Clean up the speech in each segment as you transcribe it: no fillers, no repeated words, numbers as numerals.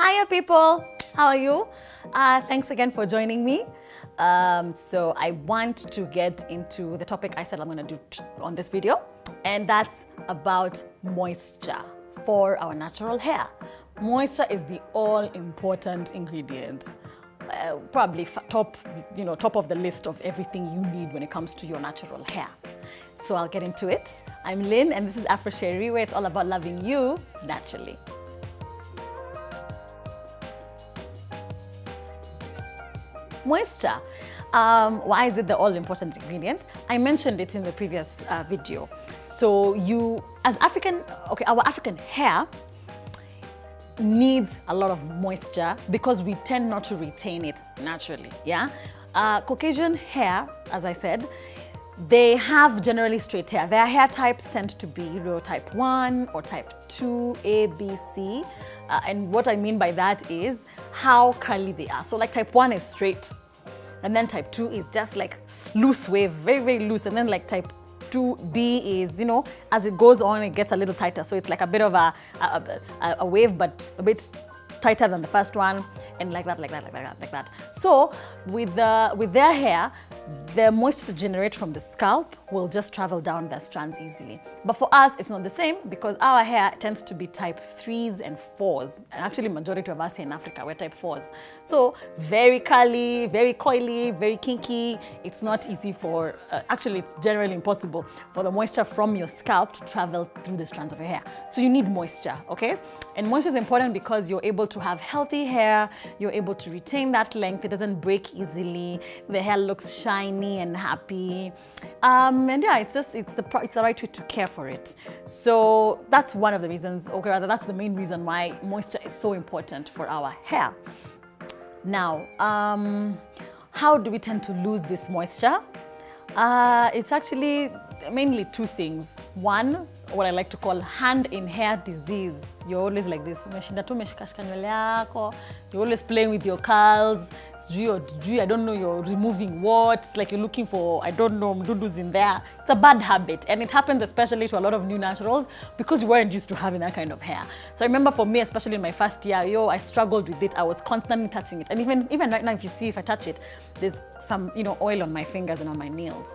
Hiya people, how are you? Thanks again for joining me. So I want to get into the topic I said I'm going to do on this video, and that's about moisture for our natural hair. Moisture is the all-important ingredient. Probably top of the list of everything you need when it comes to your natural hair. So I'll get into it. I'm Lynn and this is Afro Sheri, where it's all about loving you naturally. Moisture. Why is it the all-important ingredient? I mentioned it in the previous video. So our African hair needs a lot of moisture because we tend not to retain it naturally, yeah? Caucasian hair, as I said, they have generally straight hair. Their hair types tend to be type 1 or type 2, A, B, C. And what I mean by that is how curly they are. So like type 1 is straight, and then type 2 is just like loose wave, very, very loose. And then like type 2B is, as it goes on, it gets a little tighter. So it's like a bit of a wave, but a bit tighter than the first one, and like that. So with their hair, the moisture to generate from the scalp will just travel down the strands easily. But for us, it's not the same because our hair tends to be type 3s and 4s. And actually, majority of us here in Africa, we're type 4s. So very curly, very coily, very kinky. It's not easy for, actually, it's generally impossible for the moisture from your scalp to travel through the strands of your hair. So you need moisture, okay? And moisture is important because you're able to have healthy hair, you're able to retain that length, it doesn't break easily, the hair looks shiny and happy. And yeah, it's the right way to care for it. So that's one of the reasons, or rather that's the main reason why moisture is so important for our hair. Now, how do we tend to lose this moisture? It's actually mainly two things. One, what I like to call hand in hair disease. You're always like this. You're always playing with your curls. I don't know, you're removing what. It's like you're looking for, I don't know, dudus in there. It's a bad habit. And it happens especially to a lot of new naturals because you weren't used to having that kind of hair. So I remember for me, especially in my first year, I struggled with it. I was constantly touching it. And even right now, if I touch it, there's some, oil on my fingers and on my nails.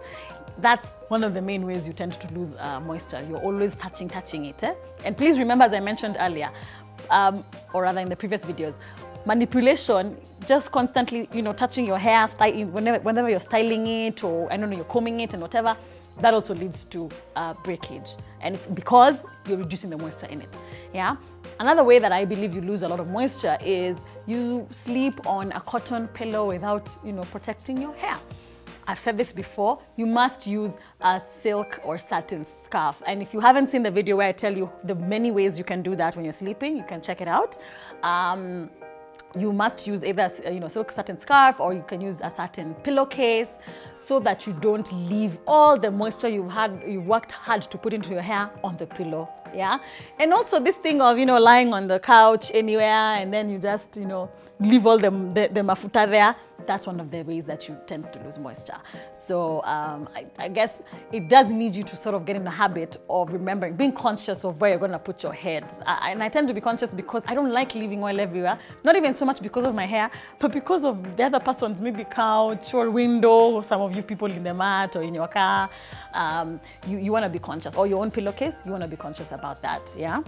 That's one of the main ways you tend to lose moisture. You're always touching it. And please remember, as I mentioned earlier, or rather in the previous videos, manipulation, just constantly, touching your hair, whenever you're styling it, or I don't know, you're combing it and whatever, that also leads to breakage. And it's because you're reducing the moisture in it, yeah? Another way that I believe you lose a lot of moisture is you sleep on a cotton pillow without, protecting your hair. I've said this before, you must use a silk or satin scarf. And if you haven't seen the video where I tell you the many ways you can do that when you're sleeping, you can check it out. You must use either silk satin scarf, or you can use a satin pillowcase so that you don't leave all the moisture you've worked hard to put into your hair on the pillow. Yeah, and also this thing of lying on the couch anywhere and then you just leave all the mafuta there. That's one of the ways that you tend to lose moisture. So I guess it does need you to sort of get in the habit of remembering, being conscious of where you're going to put your head. And I tend to be conscious because I don't like leaving oil everywhere. Not even so much because of my hair, but because of the other person's maybe couch or window, or some of you people in the mat or in your car. You want to be conscious, or your own pillowcase, you want to be conscious about that, yeah?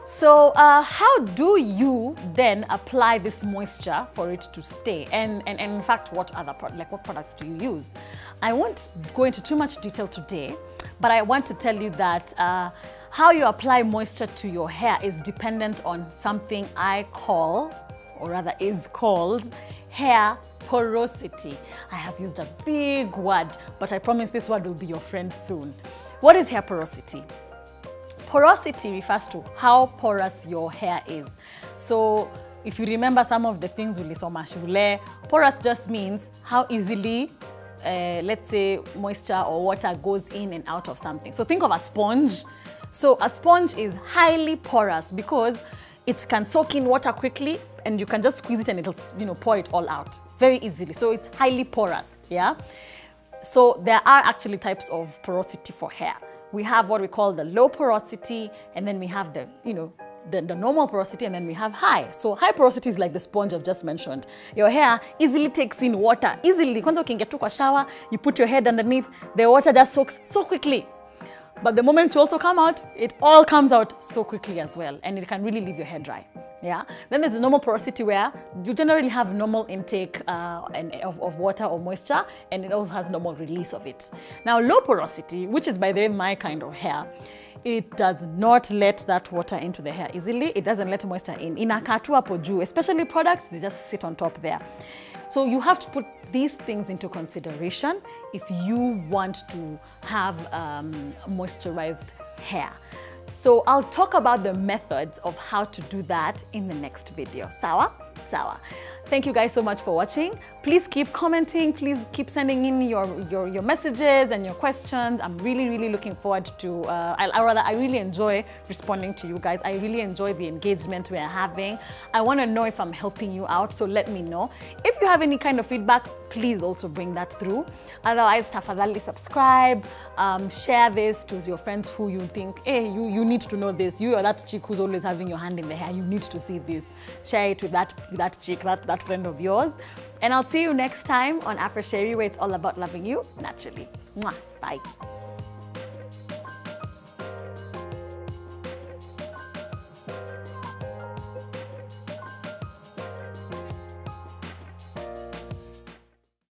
So how do you then apply this moisture for it to stay? And in fact, what products do you use? I won't go into too much detail today, but I want to tell you that how you apply moisture to your hair is dependent on something I call, or rather is called, hair porosity. I have used a big word, but I promise this word will be your friend soon. What is hair porosity? Porosity refers to how porous your hair is. So if you remember some of the things ulisoma shule, porous just means how easily, let's say, moisture or water goes in and out of something. So think of a sponge. So a sponge is highly porous because it can soak in water quickly and you can just squeeze it and it'll, pour it all out very easily. So it's highly porous, yeah? So there are actually types of porosity for hair. We have what we call the low porosity, and then we have the, the normal porosity, and then we have high. So high porosity is like the sponge I've just mentioned. Your hair easily takes in water, easily. Kwanza ukiingia tu kwa shower, you put your head underneath, the water just soaks so quickly. But the moment you also come out, it all comes out so quickly as well, and it can really leave your hair dry. Yeah. Then there's the normal porosity where you generally have normal intake of water or moisture, and it also has normal release of it. Now, low porosity, which is by the way my kind of hair, it does not let that water into the hair easily. It doesn't let moisture in. Inakaa tu hapo juu, especially products, they just sit on top there. So you have to put these things into consideration if you want to have moisturized hair. So I'll talk about the methods of how to do that in the next video. Sawa? Sawa. Thank you guys so much for watching. Please keep commenting. Please keep sending in your messages and your questions. I'm really looking forward to, I really enjoy responding to you guys. I really enjoy the engagement we're having. I want to know if I'm helping you out, so let me know. If you have any kind of feedback, please also bring that through. Otherwise, tafadhali subscribe, share this to your friends who you think, hey, you need to know this. You are that chick who's always having your hand in the hair. You need to see this. Share it with that chick, that friend of yours. And I'll see you next time on Afro Sheri, where it's all about loving you naturally. Mwah. Bye.